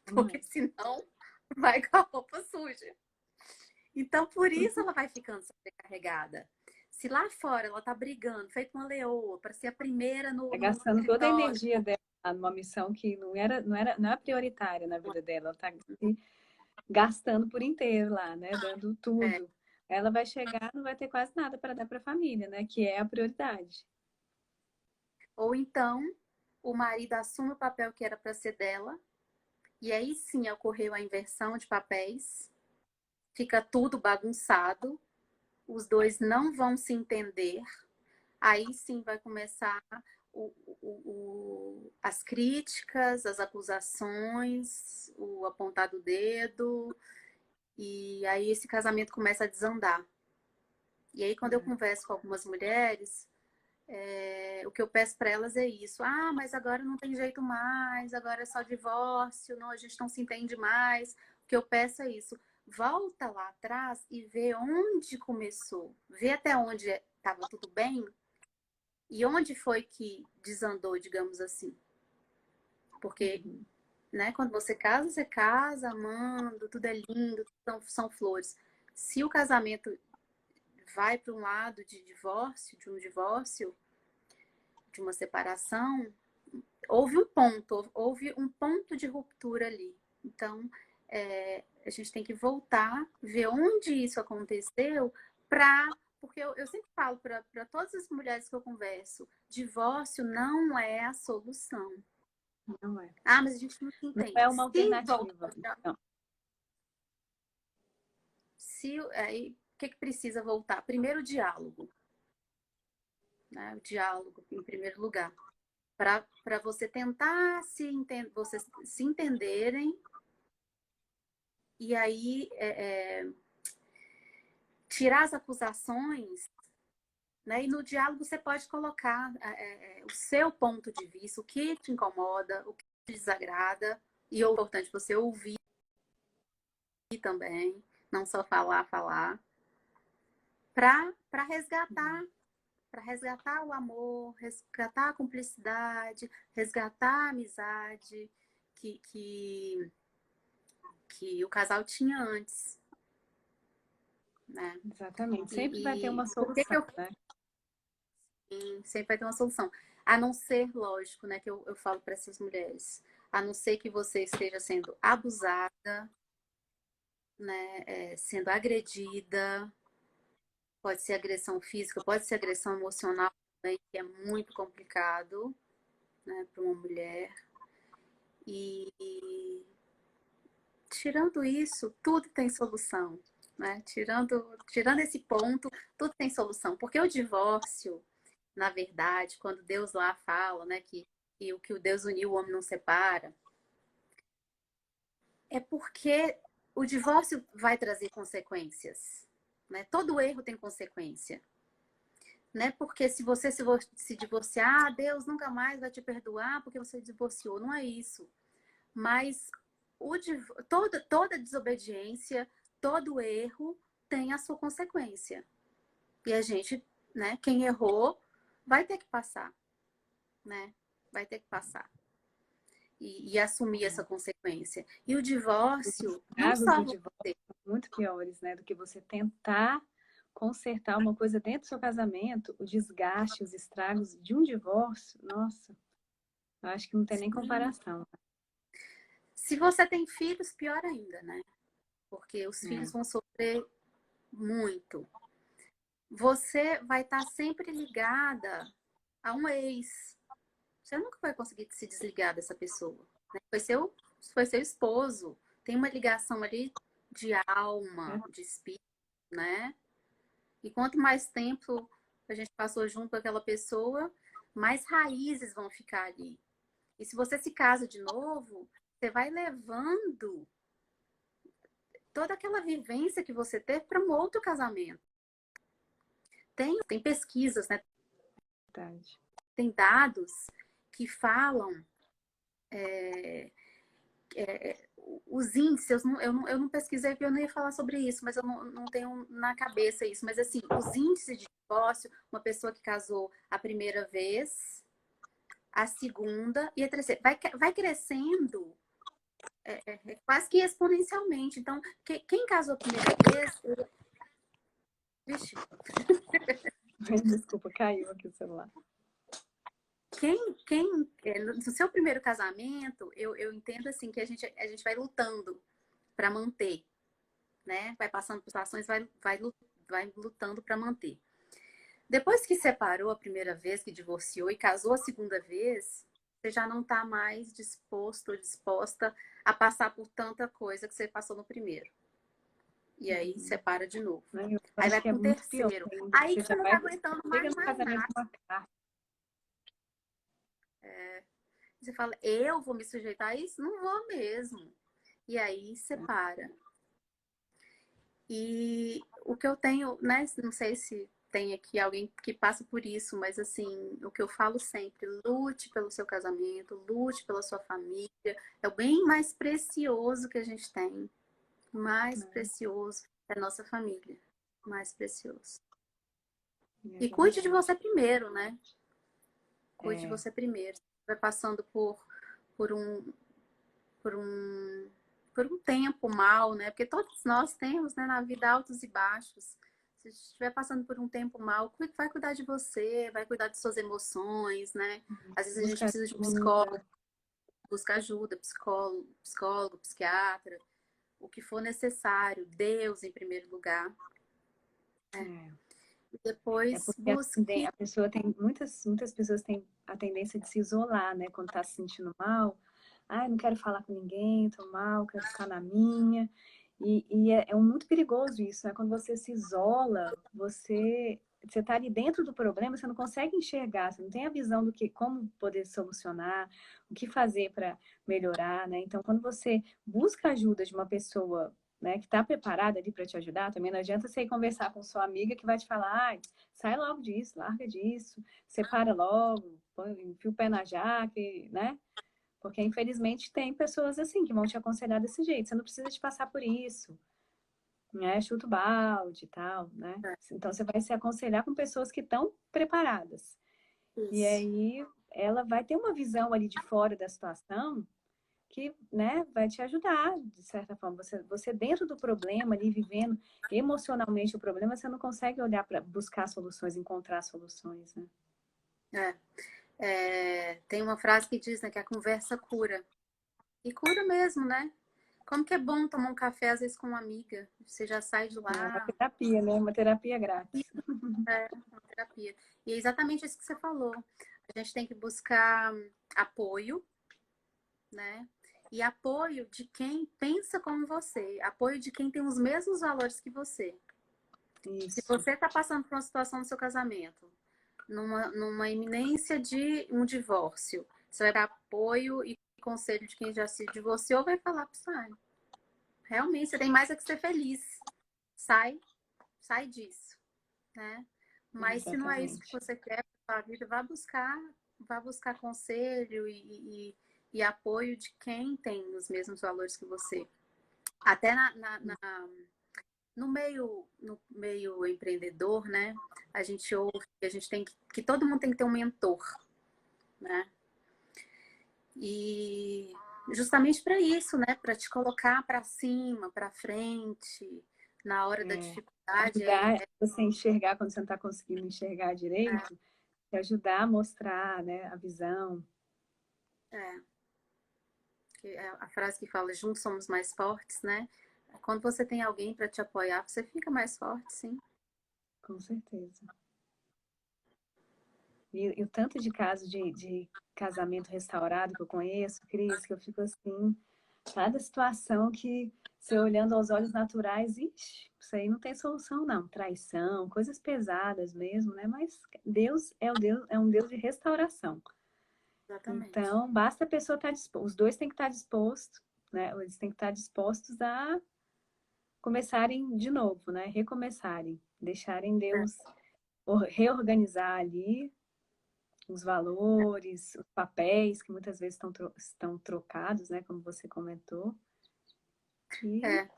Porque senão vai com a roupa suja. Então, por isso ela vai ficando sobrecarregada. Se lá fora ela tá brigando, feito uma leoa, para ser a primeira Tá no gastando toda a escritório. energia dela numa missão que não é prioritária na vida dela. Ela tá gastando por inteiro lá, né? Dando É. tudo. Ela vai chegar, não vai ter quase nada para dar para a família, né? Que é a prioridade. Ou então, o marido assume o papel que era para ser dela, e aí sim ocorreu a inversão de papéis, fica tudo bagunçado, os dois não vão se entender, aí sim vai começar as críticas, as acusações, o apontar do dedo, e aí esse casamento começa a desandar. E aí, quando eu converso com algumas mulheres, o que eu peço para elas é isso. Ah, mas agora não tem jeito mais, agora é só divórcio, não, a gente não se entende mais. O que eu peço é isso. Volta lá atrás e vê onde começou. Vê até onde estava tudo bem e onde foi que desandou, digamos assim. Porque, né, quando você casa amando, tudo é lindo, são flores. Se o casamento vai para um lado de divórcio, de uma separação, houve um ponto de ruptura ali. Então, a gente tem que voltar, ver onde isso aconteceu, porque eu sempre falo para todas as mulheres que eu converso, divórcio não é a solução. Não é. Ah, mas a gente não se Não entende. é uma alternativa. Não. Aí, o que precisa voltar? Primeiro, o diálogo. Né? O diálogo, em primeiro lugar. Para você tentar vocês se entenderem e aí tirar as acusações, né? E no diálogo você pode colocar o seu ponto de vista, o que te incomoda, o que te desagrada, e é importante você ouvir também, não só falar, para resgatar o amor, resgatar a cumplicidade, resgatar a amizade que o casal tinha antes. Né? Exatamente. Sempre vai ter uma Por que solução, né? sempre vai ter uma solução. A não ser, lógico, né, que eu falo para essas mulheres, a não ser que você esteja sendo abusada, né, sendo agredida, pode ser agressão física, pode ser agressão emocional também, que é muito complicado, né, para uma mulher. E tirando isso, tudo tem solução. né? Tirando esse ponto, tudo tem solução. Porque o divórcio, na verdade, quando Deus lá fala, né, que o que o Deus uniu, o homem não separa, é porque o divórcio vai trazer consequências, né? Todo erro tem consequência, né? Porque se você se divorciar, Deus nunca mais vai te perdoar porque você divorciou. Não é isso. Mas toda desobediência, todo erro tem a sua consequência. E a gente, né, quem errou, vai ter que passar, né? Vai ter que passar. E assumir essa consequência. E o Os divórcio, não estragos só do divórcio você. são muito piores, né? Do que você tentar consertar uma coisa dentro do seu casamento, o desgaste, os estragos de um divórcio, nossa, eu acho que não tem nem Sim. comparação. Se você tem filhos, pior ainda, né? Porque os filhos É, vão sofrer muito. Você vai estar sempre ligada a um ex. Você nunca vai conseguir se desligar dessa pessoa, né? Foi seu esposo. Tem uma ligação ali de alma, é, de espírito, né? E quanto mais tempo a gente passou junto com aquela pessoa, mais raízes vão ficar ali. E se você se casa de novo, você vai levando toda aquela vivência que você teve para um outro casamento. Tem pesquisas, né? verdade. Tem dados que falam é, os índices, eu não pesquisei porque eu não ia falar sobre isso, mas eu não tenho na cabeça isso. Mas assim, os índices de divórcio, uma pessoa que casou a primeira vez, a segunda e a terceira, vai crescendo quase que exponencialmente. Então, quem casou a primeira vez, vixe, Desculpa, caiu aqui o celular. no seu primeiro casamento, eu entendo assim que a gente vai lutando para manter, né? Vai passando por situações, vai lutando para manter. Depois que separou a primeira vez, que divorciou e casou a segunda vez, você já não está mais disposto ou disposta a passar por tanta coisa que você passou no primeiro. E aí separa de novo. Eu Aí acho vai que é para um muito pior terceiro. ainda. Aí Você que você já não está vai, aguentando chega mais, no mais casamento nada. com uma carta. Você fala, eu vou me sujeitar a isso? Não vou mesmo. E aí separa. E o que eu tenho, né? Não sei se tem aqui alguém que passa por isso, mas assim, o que eu falo sempre, lute pelo seu casamento, lute pela sua família. É o bem mais precioso que a gente tem. Mais Né? precioso é a nossa família. Mais precioso. É E cuide de verdade. você primeiro, né? Cuide de É, você primeiro. Você vai passando por um, por um, por um tempo mal, né? Porque todos nós temos, né, na vida altos e baixos. Se estiver passando por um tempo mal, vai cuidar de você, vai cuidar de suas emoções, né? Às vezes a gente busca precisa de um psicólogo, ajuda. busca ajuda, psicólogo, psiquiatra, o que for necessário, Deus em primeiro lugar, né? É. E É depois porque busque. a pessoa tem, muitas pessoas têm a tendência de se isolar, né? Quando tá se sentindo mal. Ah, não quero falar com ninguém, tô mal, quero ficar na minha. E é muito perigoso isso, né? Quando você se isola, você tá ali dentro do problema, você não consegue enxergar, você não tem a visão do que, como poder solucionar, o que fazer para melhorar, né? Então, quando você busca a ajuda de uma pessoa, né, que está preparada ali para te ajudar, também não adianta você ir conversar com sua amiga que vai te falar, ah, sai logo disso, larga disso, separa logo, enfia o pé na jaca, né? Porque infelizmente tem pessoas assim que vão te aconselhar desse jeito, você não precisa de passar por isso, né? Chuta o balde e tal, né? Então você vai se aconselhar com pessoas que estão preparadas. E Isso. aí ela vai ter uma visão ali de fora da situação que, né, vai te ajudar, de certa forma. Você dentro do problema, ali, vivendo emocionalmente o problema, você não consegue olhar para buscar soluções, encontrar soluções, né? Tem uma frase que diz, né, que a conversa cura. E cura mesmo, né? Como que é bom tomar um café, às vezes, com uma amiga. Você já sai de É uma lá. terapia, né? Uma terapia E grátis. é uma terapia. E é exatamente isso que você falou. A gente tem que buscar apoio, né? E apoio de quem pensa como você, apoio de quem tem os mesmos valores que você. Se Isso. você está passando por uma situação no seu casamento, numa iminência de um divórcio, você vai dar apoio e conselho de quem já se divorciou, vai falar para você, realmente, você tem mais a que ser feliz. Sai disso, né? Mas se não é isso que Exatamente. você quer para sua vida, vá buscar conselho e apoio de quem tem os mesmos valores que você. Até no meio empreendedor, né? A gente ouve que a gente tem que todo mundo tem que ter um mentor, né? E justamente para isso, né? Para te colocar para cima, para frente, na hora da É, dificuldade. ajudar você a enxergar quando você não está conseguindo enxergar direito, te ajudar a mostrar, né, a visão. É, é a frase que fala, juntos somos mais fortes, né? Quando você tem alguém para te apoiar, você fica mais forte, sim. Com certeza. E o tanto de casos de casamento restaurado que eu conheço, Cris, que eu fico assim, cada situação que você olhando aos olhos naturais, ixi, isso aí não tem solução, não. Traição, coisas pesadas mesmo, né? Mas Deus é um Deus de restauração. Exatamente. Então, basta a pessoa estar disposta, os dois têm que estar dispostos, né? Eles têm que estar dispostos a começarem de novo, né? Recomeçarem, deixarem Deus reorganizar ali os valores, os papéis que muitas vezes estão trocados, né? Como você comentou. E É,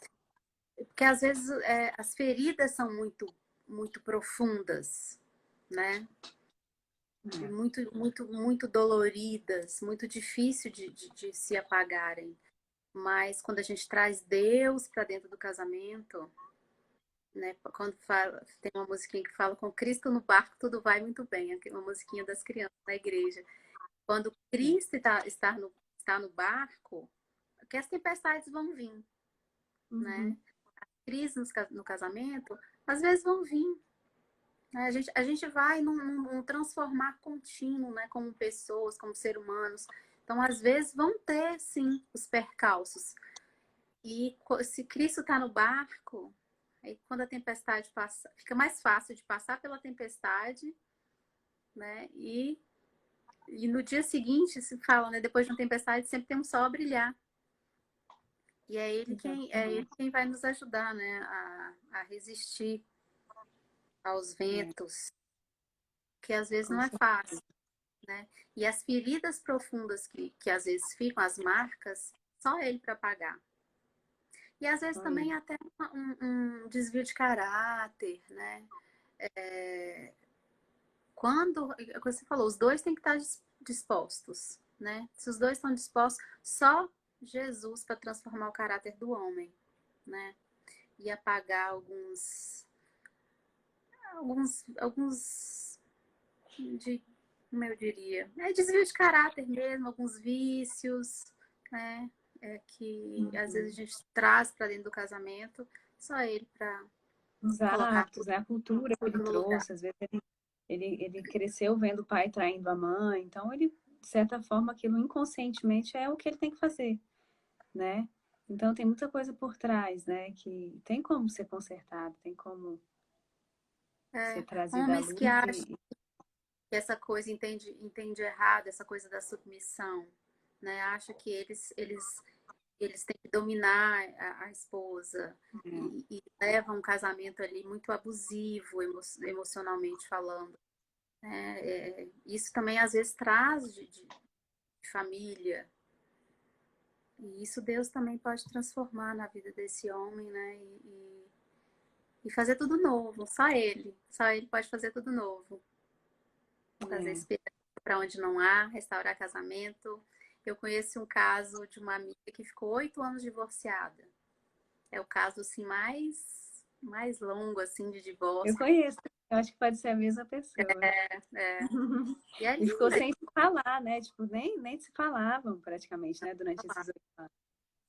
porque às vezes as feridas são muito profundas, né? E é, muito doloridas, muito difícil de se apagarem. Mas quando a gente traz Deus para dentro do casamento, né? Quando fala, tem uma musiquinha que fala com Cristo no barco, tudo vai muito bem. Uma musiquinha das crianças na igreja. Quando Cristo está no barco, que as tempestades vão vir, né? uhum, Crises no casamento, às vezes vão vir. Né? A gente vai num transformar contínuo, né? Como pessoas, como seres humanos. Então, às vezes, vão ter, sim, os percalços. E se Cristo está no barco, aí quando a tempestade passa, fica mais fácil de passar pela tempestade, né? E no dia seguinte se fala, né? Depois de uma tempestade sempre tem um sol a brilhar. E é ele quem vai nos ajudar, né? A resistir aos é, ventos, que às vezes com não é certeza. fácil, né? E as feridas profundas que às vezes ficam, as marcas, só ele para pagar. E às vezes Só também ele. até um desvio de caráter, né? Quando você falou, os dois têm que estar dispostos, né? Se os dois estão dispostos, só Jesus para transformar o caráter do homem, né? E apagar alguns como eu diria, desvio de caráter mesmo, alguns vícios, né? Que às vezes Uhum. a gente traz para dentro do casamento, só ele para Os colocar hábitos, né? A cultura que ele tudo no lugar. trouxe, às vezes ele cresceu vendo o pai traindo a mãe, então ele, de certa forma, aquilo inconscientemente é o que ele tem que fazer, né? Então tem muita coisa por trás, né? Que tem como ser consertado, tem como ser É, trazida à homens que luz acham que essa coisa entende errado, essa coisa da submissão, né? Acha que eles têm que dominar a esposa é, e levam um casamento ali muito abusivo, emocionalmente falando. Né? Isso também às vezes traz de família. E isso Deus também pode transformar na vida desse homem, né? E fazer tudo novo. Só ele pode fazer tudo novo. Trazer é. esperança para onde não há, restaurar casamento. Eu conheço um caso de uma amiga que ficou 8 anos divorciada. É o caso assim mais longo assim de Eu divórcio. conheço, eu acho que pode ser a mesma pessoa. É. E é E ficou linda. sem se falar, né? Tipo, nem se falavam praticamente, né? Durante esses 8 anos.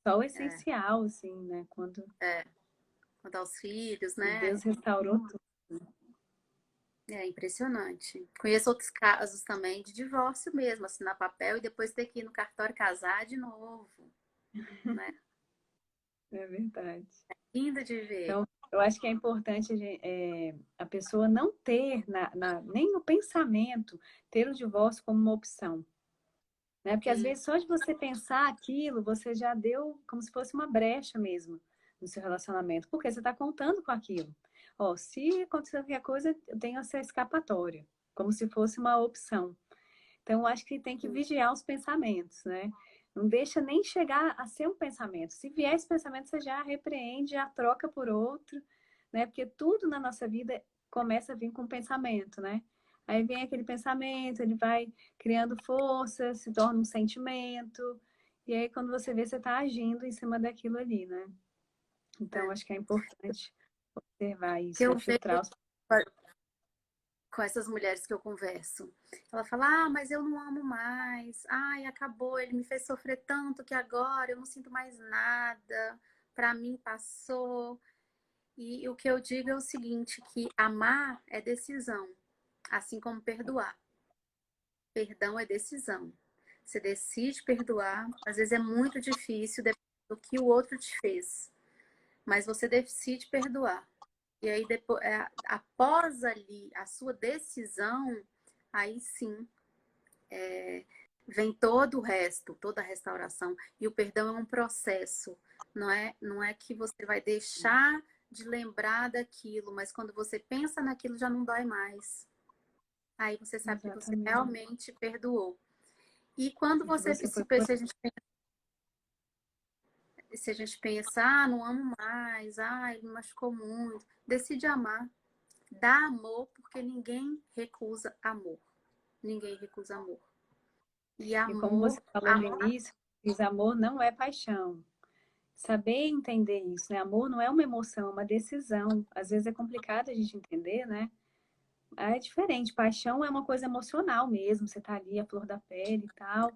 Só o É, essencial, assim, né? Quando é. Quanto aos filhos, e né? Deus restaurou tudo. É impressionante. Conheço outros casos também de divórcio mesmo, assinar papel e depois ter que ir no cartório casar de novo. né? É verdade. Lindo de ver. Então, eu acho que é importante a pessoa não ter, nem no pensamento, ter o divórcio como uma opção. Né? Porque às Sim, vezes só de você pensar aquilo, você já deu como se fosse uma brecha mesmo no seu relacionamento. Porque você está contando com aquilo. Ó, se acontecer qualquer coisa, eu tenho essa escapatória. Como se fosse uma opção. Então, eu acho que tem que sim. vigiar os pensamentos, né? Não deixa nem chegar a ser um pensamento. Se vier esse pensamento, você já repreende, já troca por outro, né? Porque tudo na nossa vida começa a vir com pensamento, né? Aí vem aquele pensamento, ele vai criando força, se torna um sentimento, e aí quando você vê, você está agindo em cima daquilo ali, né? Então, É. acho que é importante observar Que isso, eu né? vejo Filtrar os... com essas mulheres que eu converso. Ela fala, ah, mas eu não amo mais. Ai, acabou, ele me fez sofrer tanto que agora eu não sinto mais nada. Pra mim passou. E o que eu digo é o seguinte, que amar é decisão, assim como perdoar. Perdão é decisão. Você decide perdoar, às vezes é muito difícil dependendo do que o outro te fez, mas você decide perdoar. E aí depois, após ali a sua decisão, aí sim vem todo o resto, toda a restauração. E o perdão é um processo, não é que você vai deixar de lembrar daquilo, mas quando você pensa naquilo já não dói mais. Aí você sabe que você Exatamente. realmente perdoou. E quando E que você você foi... se a gente pensa, ah, não amo mais, ah, ele me machucou muito, decide amar. Dá amor, porque ninguém recusa amor. Ninguém recusa amor. E E como você amor, falou no início, diz amor não é paixão. Saber entender isso, né? Amor não é uma emoção, é uma decisão. Às vezes é complicado a gente entender, né? É diferente. Paixão é uma coisa emocional mesmo. Você tá ali, a flor da pele e tal.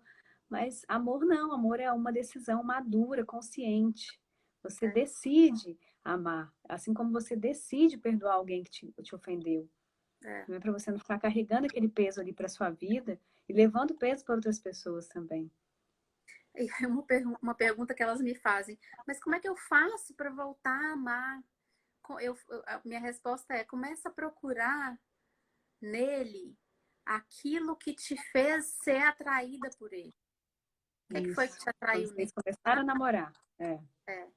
Mas amor não. Amor é uma decisão madura, consciente. Você é, decide amar. Assim como você decide perdoar alguém que te ofendeu. é, Não é para você não ficar carregando aquele peso ali para sua vida e levando peso para outras pessoas também. e é uma pergunta que elas me fazem, mas como é que eu faço para voltar a amar? A minha resposta é: começa a procurar nele aquilo que te fez ser atraída por ele. O que, é que foi que Isso. te Quando atraiu vocês nele? começaram a namorar. É. É.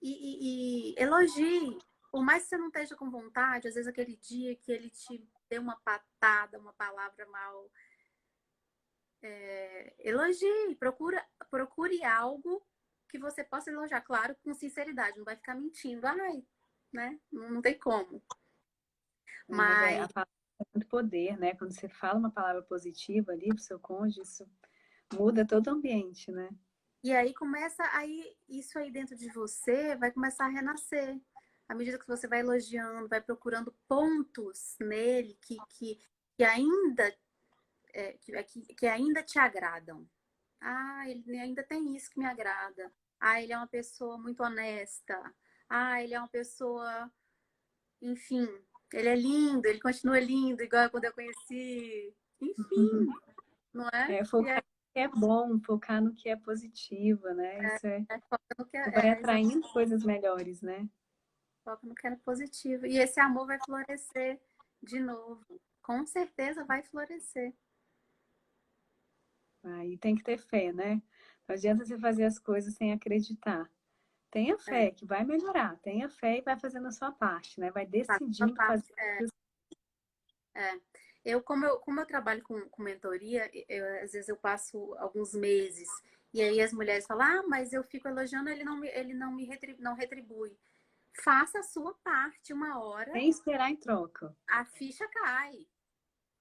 E elogie. Por mais que você não esteja com vontade, às vezes aquele dia que ele te deu uma patada, uma palavra mal, elogie. Procure algo que você possa elogiar, claro, com sinceridade. Não vai ficar mentindo. Ai, né? Não tem como. É, mas Mas a palavra tem muito poder, né? Quando você fala uma palavra positiva ali pro seu cônjuge, isso muda todo o ambiente, né? e aí começa aí isso aí dentro de você vai começar a renascer. À medida que você vai elogiando, vai procurando pontos nele que ainda que ainda te agradam. Ah, ele ainda tem isso que me agrada. Ah, ele é uma pessoa muito honesta. Ah, ele é uma pessoa, enfim, ele é lindo, ele continua lindo, igual quando eu conheci. Enfim, não é? É E focar aí, no que é bom, focar no que é positivo, né? foca no que Vai exatamente, atraindo coisas melhores, né? foca no que é positivo. E esse amor vai florescer de novo. Com certeza vai florescer. Aí tem que ter fé, né? Não adianta você fazer as coisas sem acreditar. Tenha É, fé que vai melhorar. Tenha fé e vai fazendo a sua parte, né? Vai faz a decidindo fazer. parte. É. Como eu trabalho com mentoria, às vezes eu passo alguns meses e aí as mulheres falam, ah, mas eu fico elogiando, não retribui. Faça a sua parte, uma hora Sem esperar em troca. a ficha cai,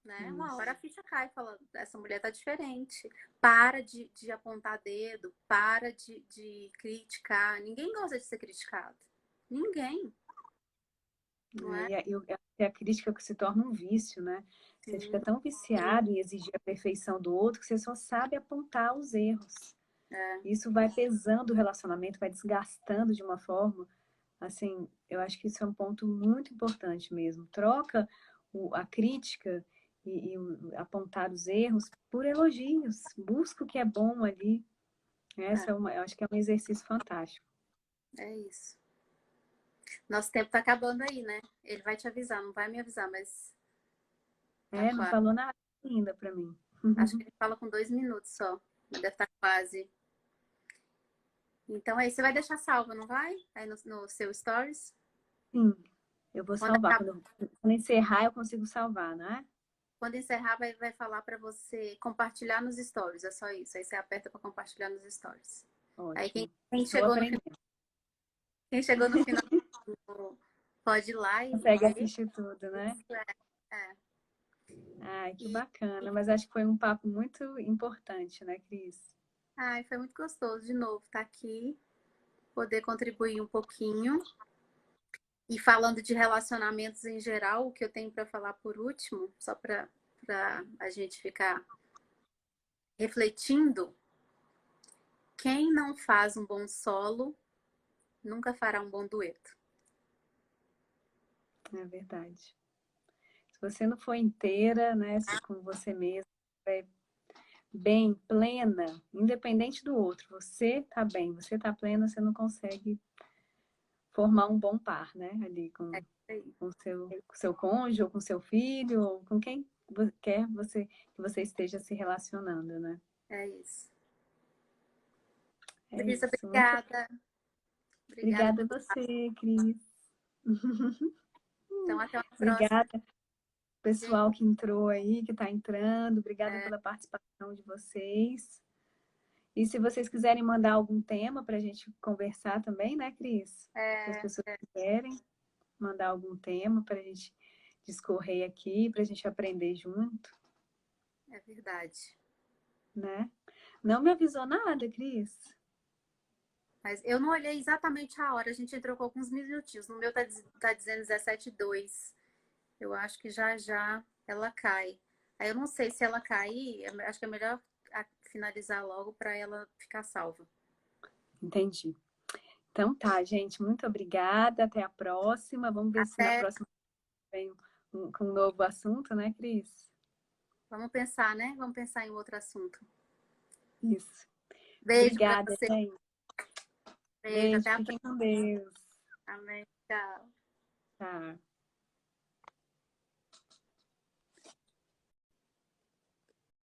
né? Uma hora a Isso. ficha cai, fala, essa mulher tá diferente. Para de apontar dedo, para de criticar. Ninguém gosta de ser criticado. Ninguém, não é? É a crítica que se torna um vício, né? Você fica Sim, tão viciado em exigir a perfeição do outro que você só sabe apontar os erros. é, Isso vai pesando o relacionamento, vai desgastando de uma forma, assim, eu acho que isso é um ponto muito importante mesmo. Troca a crítica e apontar os erros por elogios. Busca o que é bom ali, Essa é eu acho que é um exercício fantástico. É isso. Nosso tempo tá acabando aí, né? Ele vai te avisar, não vai me avisar, mas tá Não quase. falou nada ainda para mim. Acho que ele fala com 2 minutos só. Deve estar quase. Então aí você vai deixar salvo, não vai? Aí no seu stories. Sim, eu vou Quando, salvar. Quando encerrar, eu consigo salvar, não é? quando encerrar, vai falar para você compartilhar nos stories. É só isso. Aí você aperta para compartilhar nos stories. Aí Ótimo. quem Estou chegou no final, aprendendo. quem chegou no final pode ir lá e Consegue ver. assistir tudo, né? Isso é. Ai, que E, bacana. Mas acho que foi um papo muito importante, né, Cris? ai, foi muito gostoso de novo estar aqui, poder contribuir um pouquinho. E falando de relacionamentos em geral, o que eu tenho para falar por último, só para a gente ficar refletindo, quem não faz um bom solo nunca fará um bom dueto. É verdade. Se você não for inteira, né, com você mesma, bem, plena, independente do outro, você tá bem, você tá plena, você não consegue formar um bom par, né, ali É isso aí. com seu cônjuge, ou com seu filho, ou com quem quer que você esteja se relacionando, né? É isso. É Brisa, isso. Muito obrigada. Obrigada obrigada a pelo papo. você, Cris. Então, até uma próxima. Obrigada, pessoal que entrou aí, que está entrando. Obrigada É, pela participação de vocês. E se vocês quiserem mandar algum tema para a gente conversar também, né, Cris? Se as é, pessoas quiserem mandar algum tema para a gente discorrer aqui, para a gente aprender junto, é verdade. né? Não me avisou nada, Cris? Mas eu não olhei exatamente a hora, a gente trocou com uns minutinhos. No meu tá dizendo 17:02. Eu acho que já já ela cai. Aí eu não sei se ela cair, acho que é melhor finalizar logo para ela ficar salva. Entendi. Então tá, gente, muito obrigada. Até a próxima. Vamos ver se na Até, próxima vem com um novo assunto, né, Cris? vamos pensar, né? Vamos pensar em outro assunto. Isso. Beijo para Obrigada, você. gente. Beijo, Beijo, até a fiquem próxima. com Deus. Amém. Tchau. Tá.